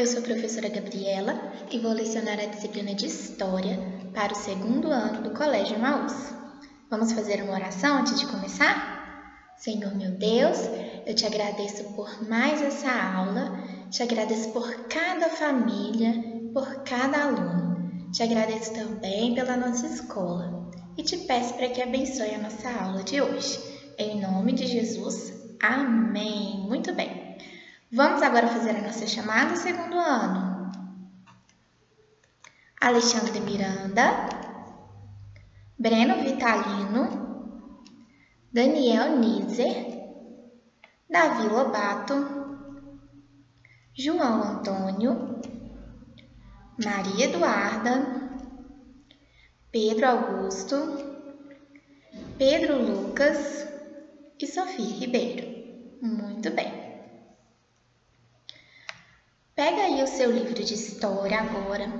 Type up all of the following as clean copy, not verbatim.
sou a professora Gabriela e vou lecionar a disciplina de História para o segundo ano do Colégio Emaús. Vamos fazer uma oração antes de começar? Senhor meu Deus, eu te agradeço por mais essa aula, te agradeço por cada família, por cada aluno. Te agradeço também pela nossa escola e te peço para que abençoe a nossa aula de hoje. Em nome de Jesus, amém. Muito bem. Vamos agora fazer a nossa chamada segundo ano. Alexandre Miranda, Breno Vitalino, Daniel Nizer, Davi Lobato, João Antônio, Maria Eduarda, Pedro Augusto, Pedro Lucas e Sofia Ribeiro. Muito bem. Pega aí o seu livro de História agora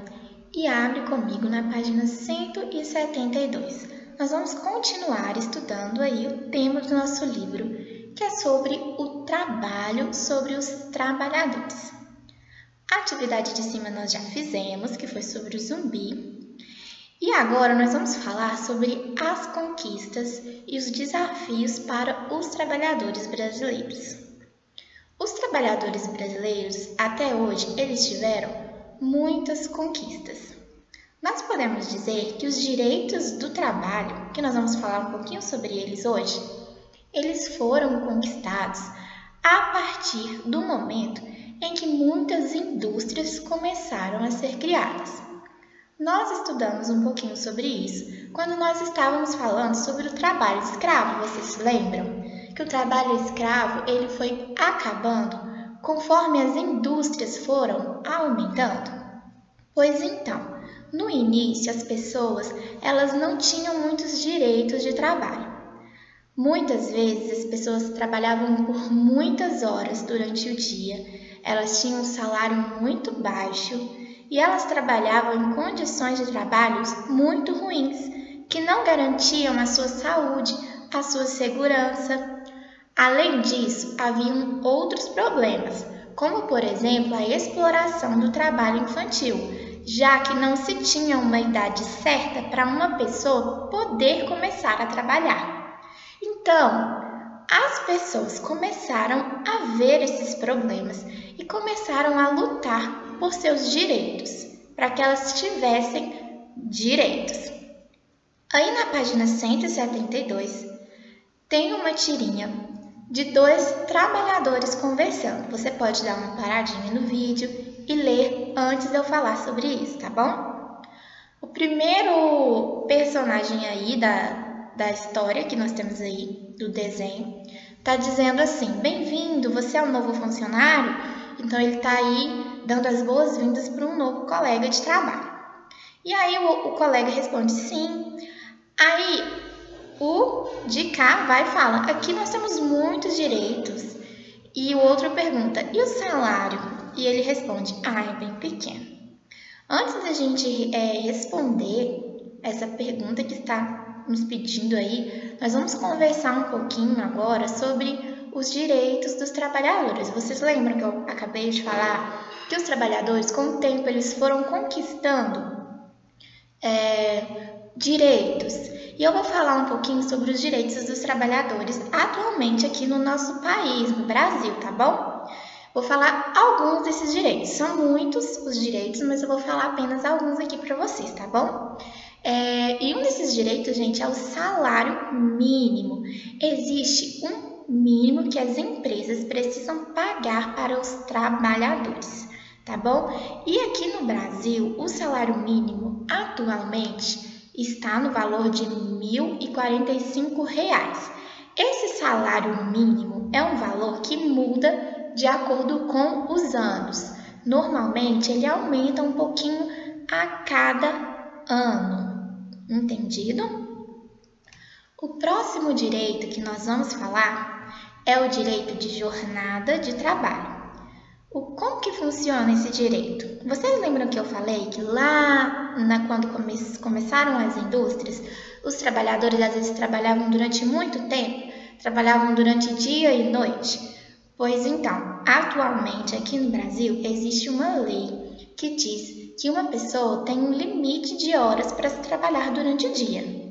e abre comigo na página 172. Nós vamos continuar estudando aí o tema do nosso livro, que é sobre o trabalho, sobre os trabalhadores. A atividade de cima nós já fizemos, que foi sobre o zumbi. E agora nós vamos falar sobre as conquistas e os desafios para os trabalhadores brasileiros. Os trabalhadores brasileiros, até hoje, eles tiveram muitas conquistas. Nós podemos dizer que os direitos do trabalho, que nós vamos falar um pouquinho sobre eles hoje, eles foram conquistados a partir do momento em que muitas indústrias começaram a ser criadas. Nós estudamos um pouquinho sobre isso quando nós estávamos falando sobre o trabalho escravo, vocês se lembram? Que o trabalho escravo ele foi acabando conforme as indústrias foram aumentando? Pois então, no início as pessoas elas não tinham muitos direitos de trabalho. Muitas vezes as pessoas trabalhavam por muitas horas durante o dia, elas tinham um salário muito baixo e elas trabalhavam em condições de trabalho muito ruins, que não garantiam a sua saúde, a sua segurança. Além disso, haviam outros problemas, como por exemplo a exploração do trabalho infantil, já que não se tinha uma idade certa para uma pessoa poder começar a trabalhar. Então, as pessoas começaram a ver esses problemas e começaram a lutar por seus direitos, para que elas tivessem direitos. Aí na página 172 tem uma tirinha de dois trabalhadores conversando. Você pode dar uma paradinha no vídeo e ler antes de eu falar sobre isso, tá bom? O primeiro personagem aí da história que nós temos aí, do desenho, tá dizendo assim: bem-vindo, você é um novo funcionário? Então ele tá aí dando as boas-vindas para um novo colega de trabalho. E aí o colega responde sim. Aí o de cá vai e fala: aqui nós temos muitos direitos. E o outro pergunta: e o salário? E ele responde: é bem pequeno. Antes da gente responder essa pergunta que está nos pedindo aí, nós vamos conversar um pouquinho agora sobre os direitos dos trabalhadores. Vocês lembram que eu acabei de falar que os trabalhadores, com o tempo, eles foram conquistando direitos? E eu vou falar um pouquinho sobre os direitos dos trabalhadores atualmente aqui no nosso país, no Brasil, tá bom? Vou falar alguns desses direitos. São muitos os direitos, mas eu vou falar apenas alguns aqui para vocês, tá bom? E um desses direitos, gente, é o salário mínimo. Existe um mínimo que as empresas precisam pagar para os trabalhadores, tá bom? E aqui no Brasil, o salário mínimo atualmente está no valor de R$ 1.045. Esse salário mínimo é um valor que muda de acordo com os anos. Normalmente, ele aumenta um pouquinho a cada ano. Entendido? O próximo direito que nós vamos falar é o direito de jornada de trabalho. Como que funciona esse direito? Vocês lembram que eu falei que lá quando começaram as indústrias, os trabalhadores às vezes trabalhavam durante muito tempo, trabalhavam durante dia e noite? Pois então, atualmente aqui no Brasil existe uma lei que diz que uma pessoa tem um limite de horas para se trabalhar durante o dia.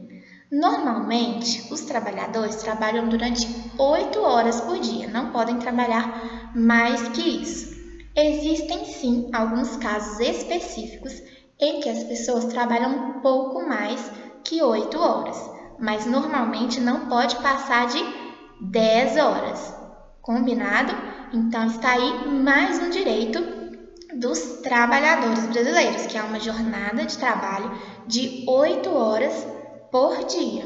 Normalmente, os trabalhadores trabalham durante 8 horas por dia, não podem trabalhar mais que isso. Existem sim alguns casos específicos em que as pessoas trabalham um pouco mais que 8 horas, mas normalmente não pode passar de 10 horas. Combinado? Então está aí mais um direito dos trabalhadores brasileiros, que é uma jornada de trabalho de 8 horas por dia.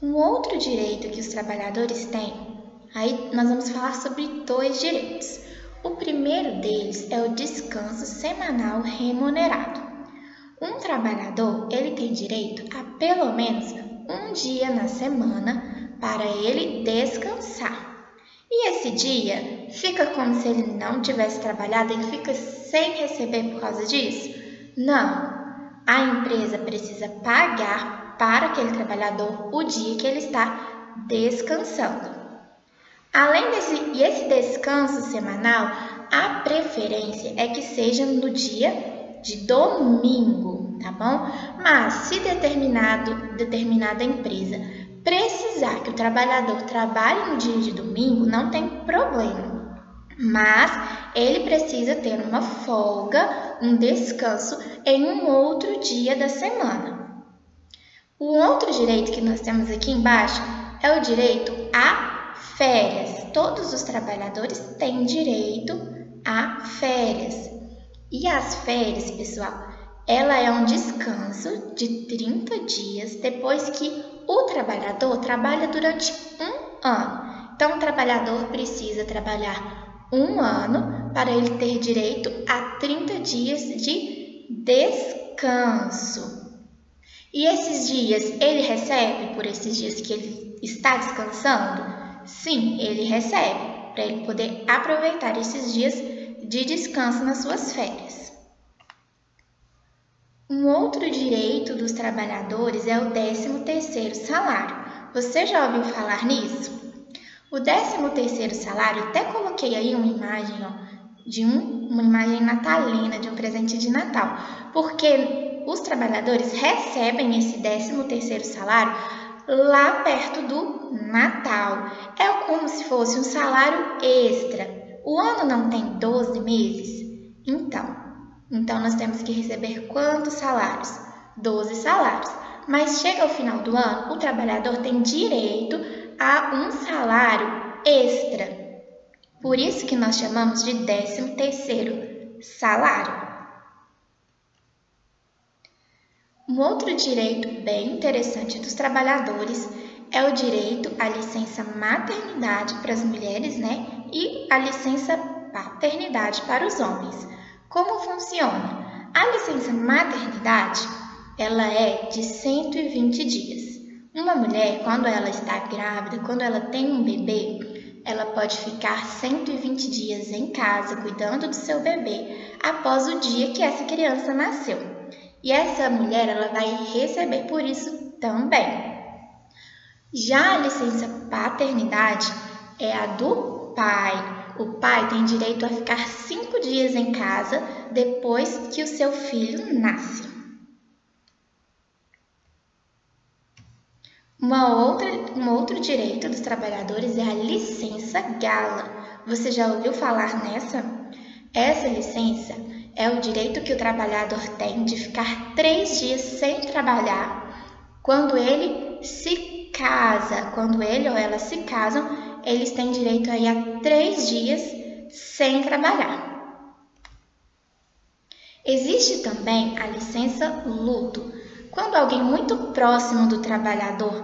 Um outro direito que os trabalhadores têm, aí nós vamos falar sobre 2 direitos. O primeiro deles é o descanso semanal remunerado. Um trabalhador, ele tem direito a pelo menos um dia na semana para ele descansar. E esse dia fica como se ele não tivesse trabalhado, ele fica sem receber por causa disso? Não. A empresa precisa pagar para aquele trabalhador o dia que ele está descansando. Além esse descanso semanal, a preferência é que seja no dia de domingo, tá bom? Mas se determinada empresa precisar que o trabalhador trabalhe no dia de domingo, não tem problema. Mas ele precisa ter uma folga, um descanso em um outro dia da semana. O outro direito que nós temos aqui embaixo é o direito a férias. Todos os trabalhadores têm direito a férias. E as férias, pessoal, ela é um descanso de 30 dias depois que o trabalhador trabalha durante um ano. Então, o trabalhador precisa trabalhar um ano para ele ter direito a 30 dias de descanso. E esses dias, ele recebe por esses dias que ele está descansando? Sim, ele recebe, para ele poder aproveitar esses dias de descanso nas suas férias. Um outro direito dos trabalhadores é o 13º salário. Você já ouviu falar nisso? O 13º salário, até coloquei aí uma imagem, uma imagem natalina, de um presente de Natal, porque os trabalhadores recebem esse 13º salário lá perto do Natal. É como se fosse um salário extra. O ano não tem 12 meses? Então nós temos que receber quantos salários? 12 salários. Mas chega ao final do ano, o trabalhador tem direito a um salário extra. Por isso que nós chamamos de 13º salário. Um outro direito bem interessante dos trabalhadores é o direito à licença maternidade para as mulheres, e a licença paternidade para os homens. Como funciona? A licença maternidade, ela é de 120 dias. Uma mulher, quando ela está grávida, quando ela tem um bebê, ela pode ficar 120 dias em casa cuidando do seu bebê após o dia que essa criança nasceu. E essa mulher, ela vai receber por isso também. Já a licença paternidade é a do pai. O pai tem direito a ficar 5 dias em casa depois que o seu filho nasce. Um outro direito dos trabalhadores é a licença gala. Você já ouviu falar nessa? Essa licença é o direito que o trabalhador tem de ficar 3 dias sem trabalhar quando ele se casa. Quando ele ou ela se casam, eles têm direito aí a 3 dias sem trabalhar. Existe também a licença luto. Quando alguém muito próximo do trabalhador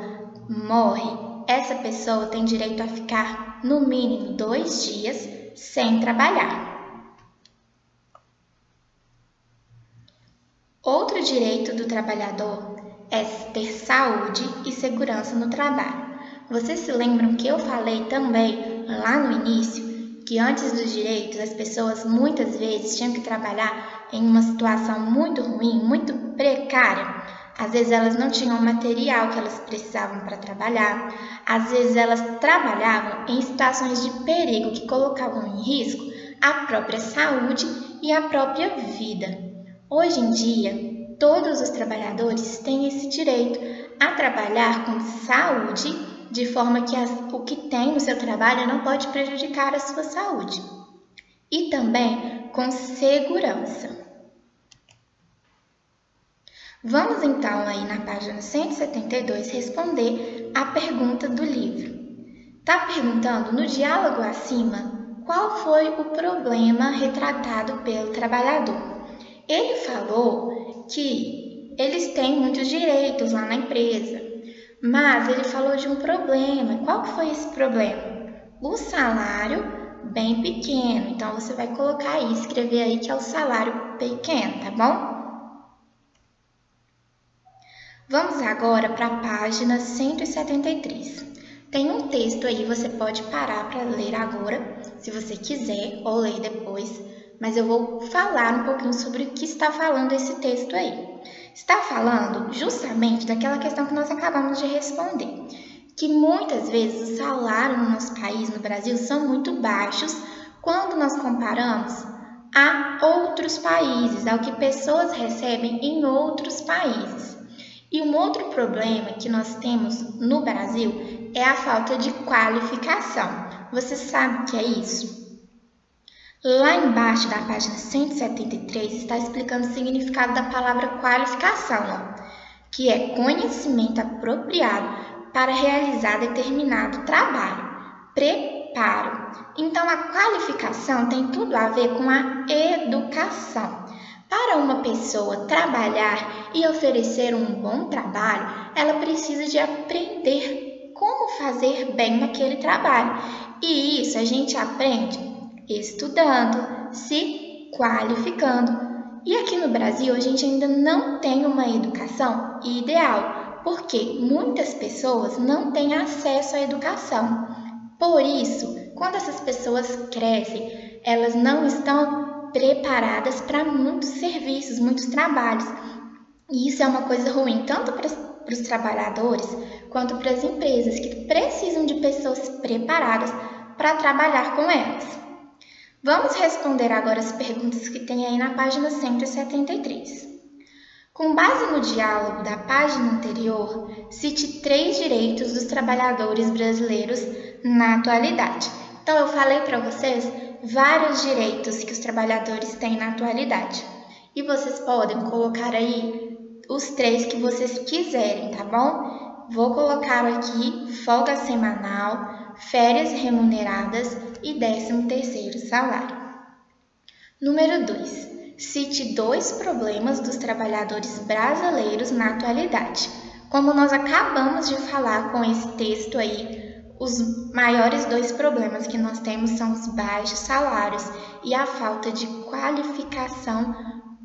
morre, essa pessoa tem direito a ficar no mínimo 2 dias sem trabalhar. Outro direito do trabalhador é ter saúde e segurança no trabalho. Vocês se lembram que eu falei também lá no início que antes dos direitos as pessoas muitas vezes tinham que trabalhar em uma situação muito ruim, muito precária? Às vezes elas não tinham o material que elas precisavam para trabalhar. Às vezes elas trabalhavam em situações de perigo que colocavam em risco a própria saúde e a própria vida. Hoje em dia, todos os trabalhadores têm esse direito a trabalhar com saúde, de forma que o que tem no seu trabalho não pode prejudicar a sua saúde. E também com segurança. Vamos então aí na página 172 responder a pergunta do livro. Está perguntando no diálogo acima qual foi o problema retratado pelo trabalhador. Ele falou que eles têm muitos direitos lá na empresa, mas ele falou de um problema. Qual foi esse problema? O salário bem pequeno. Então você vai colocar aí, escrever aí que é o salário pequeno, tá bom? Vamos agora para a página 173. Tem um texto aí, você pode parar para ler agora, se você quiser, ou ler depois, mas eu vou falar um pouquinho sobre o que está falando esse texto aí. Está falando justamente daquela questão que nós acabamos de responder, que muitas vezes o salário no nosso país, no Brasil, são muito baixos quando nós comparamos a outros países, ao que pessoas recebem em outros países. E um outro problema que nós temos no Brasil é a falta de qualificação. Você sabe o que é isso? Lá embaixo da página 173 está explicando o significado da palavra qualificação, que é conhecimento apropriado para realizar determinado trabalho, preparo. Então, a qualificação tem tudo a ver com a educação. Para uma pessoa trabalhar e oferecer um bom trabalho, ela precisa de aprender como fazer bem naquele trabalho. E isso a gente aprende estudando, se qualificando. E aqui no Brasil a gente ainda não tem uma educação ideal, porque muitas pessoas não têm acesso à educação. Por isso, quando essas pessoas crescem, elas não estão preparadas para muitos serviços, muitos trabalhos. E isso é uma coisa ruim, tanto para os trabalhadores, quanto para as empresas, que precisam de pessoas preparadas para trabalhar com elas. Vamos responder agora as perguntas que tem aí na página 173. Com base no diálogo da página anterior, cite 3 direitos dos trabalhadores brasileiros na atualidade. Então, eu falei para vocês vários direitos que os trabalhadores têm na atualidade. E vocês podem colocar aí os 3 que vocês quiserem, tá bom? Vou colocar aqui folga semanal, férias remuneradas e 13º salário. Número 2. Cite 2 problemas dos trabalhadores brasileiros na atualidade. Como nós acabamos de falar com esse texto aí, os maiores 2 problemas que nós temos são os baixos salários e a falta de qualificação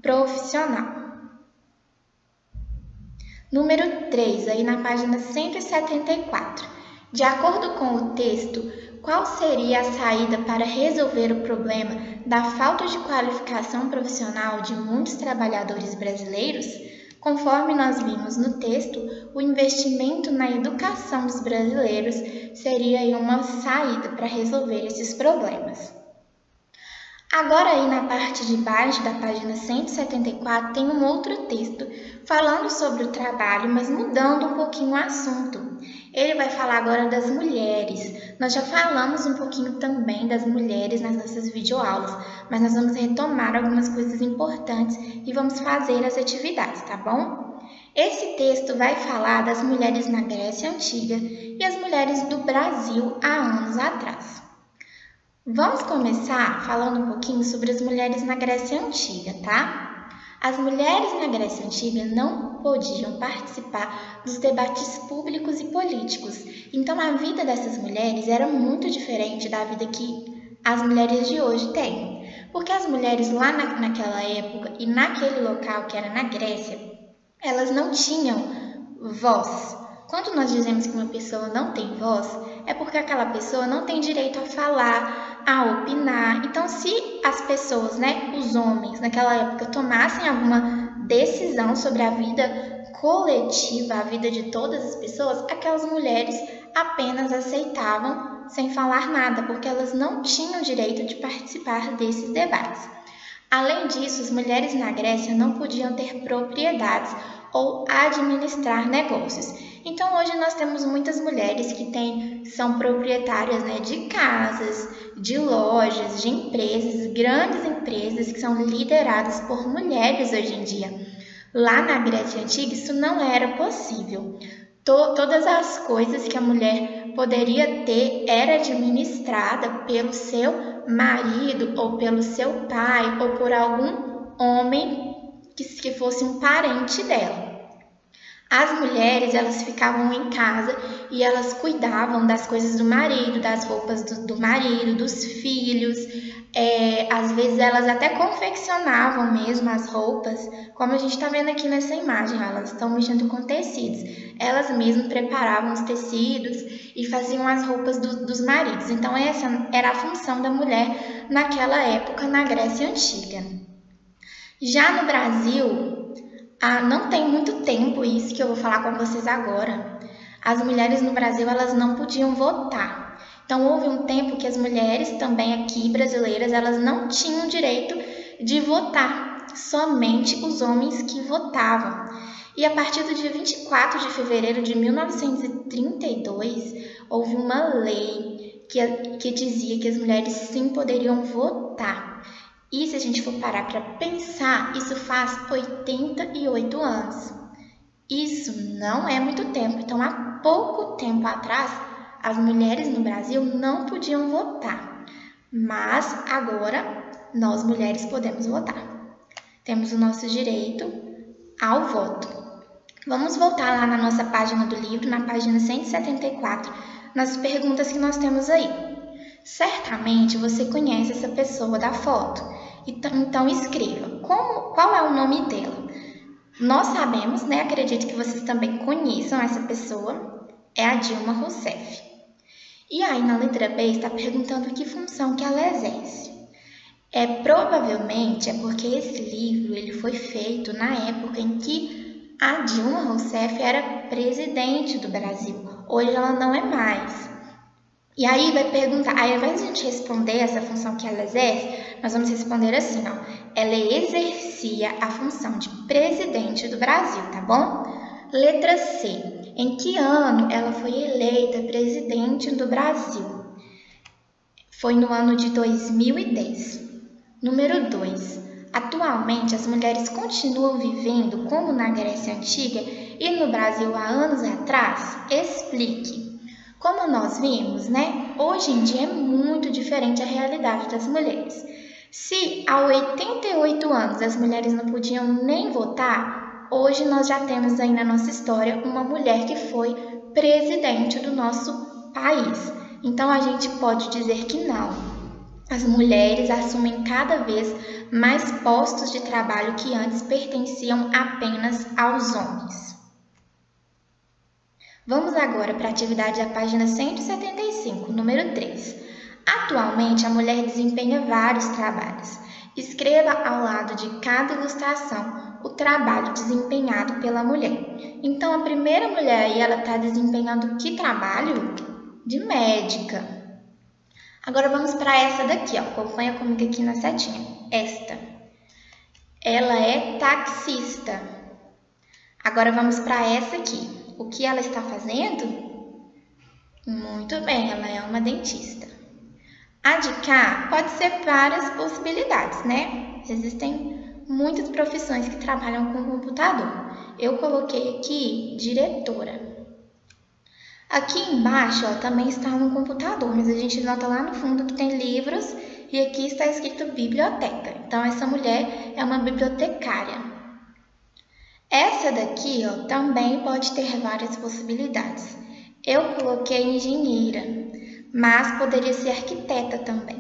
profissional. Número 3, aí na página 174. De acordo com o texto, qual seria a saída para resolver o problema da falta de qualificação profissional de muitos trabalhadores brasileiros? Conforme nós vimos no texto, o investimento na educação dos brasileiros seria uma saída para resolver esses problemas. Agora aí na parte de baixo da página 174 tem um outro texto falando sobre o trabalho, mas mudando um pouquinho o assunto. Ele vai falar agora das mulheres. Nós já falamos um pouquinho também das mulheres nas nossas videoaulas, mas nós vamos retomar algumas coisas importantes e vamos fazer as atividades, tá bom? Esse texto vai falar das mulheres na Grécia Antiga e as mulheres do Brasil há anos atrás. Vamos começar falando um pouquinho sobre as mulheres na Grécia Antiga, tá? As mulheres na Grécia Antiga não podiam participar dos debates públicos e políticos, então a vida dessas mulheres era muito diferente da vida que as mulheres de hoje têm. Porque as mulheres lá naquela época e naquele local que era na Grécia, elas não tinham voz. Quando nós dizemos que uma pessoa não tem voz, é porque aquela pessoa não tem direito a falar, a opinar. Então, se as pessoas, os homens, naquela época, tomassem alguma decisão sobre a vida coletiva, a vida de todas as pessoas, aquelas mulheres apenas aceitavam sem falar nada, porque elas não tinham direito de participar desses debates. Além disso, as mulheres na Grécia não podiam ter propriedades ou administrar negócios. Então, hoje nós temos muitas mulheres que são proprietárias, de casas, de lojas, de empresas, grandes empresas que são lideradas por mulheres hoje em dia. Lá na Grécia Antiga, isso não era possível. Todas as coisas que a mulher poderia ter era administrada pelo seu marido ou pelo seu pai ou por algum homem que fosse um parente dela. As mulheres, elas ficavam em casa e elas cuidavam das coisas do marido, das roupas do marido, dos filhos. Às vezes elas até confeccionavam mesmo as roupas, como a gente está vendo aqui nessa imagem, elas estão mexendo com tecidos. Elas mesmas preparavam os tecidos e faziam as roupas dos maridos. Então essa era a função da mulher naquela época na Grécia Antiga. Já no Brasil, não tem muito tempo isso que eu vou falar com vocês agora. As mulheres no Brasil, elas não podiam votar. Então, houve um tempo que as mulheres também aqui brasileiras, elas não tinham direito de votar. Somente os homens que votavam. E a partir do dia 24 de fevereiro de 1932, houve uma lei que dizia que as mulheres sim poderiam votar. E se a gente for parar para pensar, isso faz 88 anos. Isso não é muito tempo. Então, há pouco tempo atrás, as mulheres no Brasil não podiam votar. Mas agora, nós mulheres podemos votar. Temos o nosso direito ao voto. Vamos voltar lá na nossa página do livro, na página 174, nas perguntas que nós temos aí. Certamente você conhece essa pessoa da foto. Então escreva qual é o nome dela. Nós sabemos, acredito que vocês também conheçam essa pessoa, é a Dilma Rousseff. E aí na letra B está perguntando que função que ela exerce. Provavelmente é porque esse livro ele foi feito na época em que a Dilma Rousseff era presidente do Brasil. Hoje ela não é mais. E aí vai perguntar, ao invés de a gente responder essa função que ela exerce, nós vamos responder assim, ela exercia a função de presidente do Brasil, tá bom? Letra C, em que ano ela foi eleita presidente do Brasil? Foi no ano de 2010. Número 2, atualmente as mulheres continuam vivendo como na Grécia Antiga e no Brasil há anos atrás? Explique. Como nós vimos, hoje em dia é muito diferente a realidade das mulheres. Se há 88 anos as mulheres não podiam nem votar, hoje nós já temos aí na nossa história uma mulher que foi presidente do nosso país. Então a gente pode dizer que não. As mulheres assumem cada vez mais postos de trabalho que antes pertenciam apenas aos homens. Vamos agora para a atividade da página 175, número 3. Atualmente, a mulher desempenha vários trabalhos. Escreva ao lado de cada ilustração o trabalho desempenhado pela mulher. Então, a primeira mulher aí, ela está desempenhando que trabalho? De médica. Agora, vamos para essa daqui, acompanha comigo aqui na setinha. Esta. Ela é taxista. Agora, vamos para essa aqui. O que ela está fazendo? Muito bem, ela é uma dentista. A de cá pode ser várias possibilidades, Existem muitas profissões que trabalham com computador. Eu coloquei aqui diretora. Aqui embaixo também está um computador, mas a gente nota lá no fundo que tem livros e aqui está escrito biblioteca. Então, essa mulher é uma bibliotecária. Essa daqui, também pode ter várias possibilidades. Eu coloquei engenheira, mas poderia ser arquiteta também.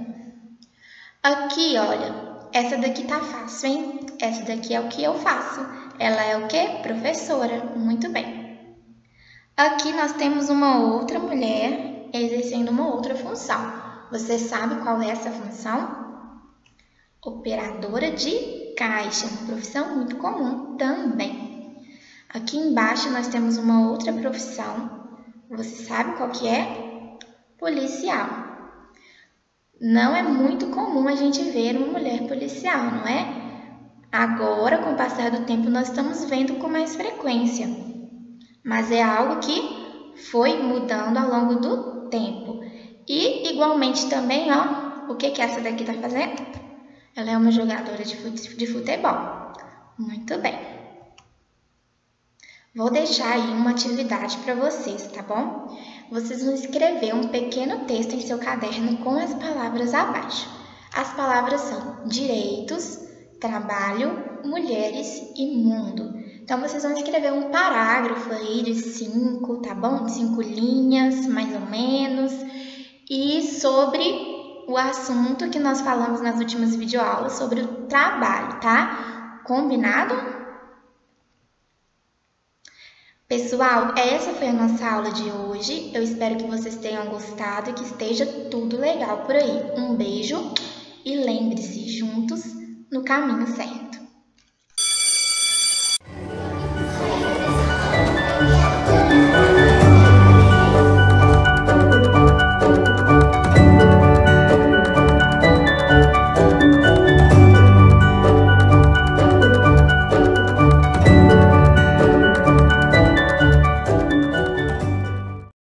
Aqui, olha, essa daqui tá fácil, hein? Essa daqui é o que eu faço. Ela é o quê? Professora. Muito bem. Aqui nós temos uma outra mulher exercendo uma outra função. Você sabe qual é essa função? Operadora de caixa, profissão muito comum também. Aqui embaixo nós temos uma outra profissão. Você sabe qual que é? Policial. Não é muito comum a gente ver uma mulher policial, não é? Agora, com o passar do tempo, nós estamos vendo com mais frequência. Mas é algo que foi mudando ao longo do tempo. E, igualmente também, ó, o que essa daqui está fazendo? Ela é uma jogadora de futebol. Muito bem. Vou deixar aí uma atividade para vocês, tá bom? Vocês vão escrever um pequeno texto em seu caderno com as palavras abaixo. As palavras são direitos, trabalho, mulheres e mundo. Então, vocês vão escrever um parágrafo aí de 5, tá bom? De 5 linhas, mais ou menos. E sobre o assunto que nós falamos nas últimas videoaulas, sobre o trabalho, tá? Combinado? Pessoal, essa foi a nossa aula de hoje. Eu espero que vocês tenham gostado e que esteja tudo legal por aí. Um beijo e lembre-se, juntos no caminho certo.